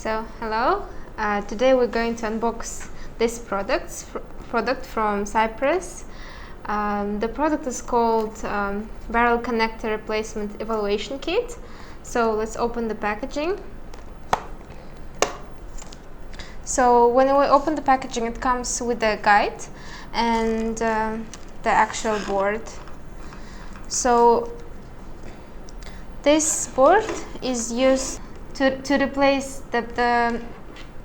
So hello, today we're going to unbox this product from Cypress. The product is called Barrel Connector Replacement Evaluation Kit. So let's open the packaging. So when we open the packaging, it comes with a guide and the actual board. So this board is used to replace the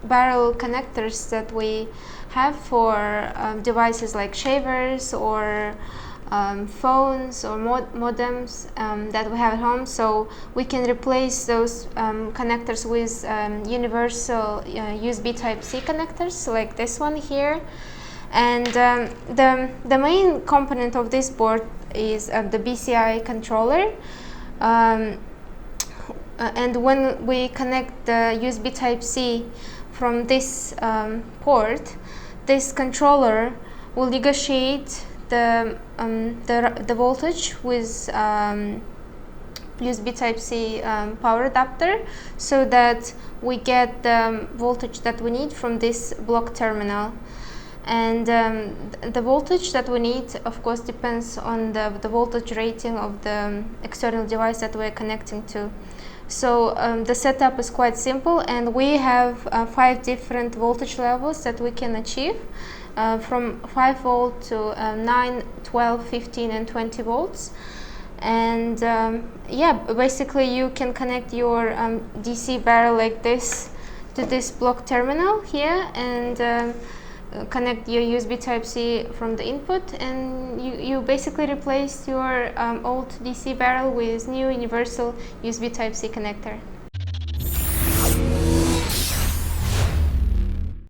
barrel connectors that we have for devices like shavers or phones or modems that we have at home. So we can replace those connectors with universal USB Type-C connectors like this one here. And the main component of this board is the BCI controller. And when we connect the USB Type-C from this port, this controller will negotiate the voltage with USB Type-C power adapter, so that we get the voltage that we need from this block terminal. And the voltage that we need, of course, depends on the voltage rating of the external device that we're connecting to. So the setup is quite simple, and we have 5 different voltage levels that we can achieve, from 5 volt to 9, 12, 15 and 20 volts. And yeah, basically you can connect your DC barrel like this to this block terminal here, and connect your USB Type-C from the input, and you basically replace your old DC barrel with new universal USB Type-C connector.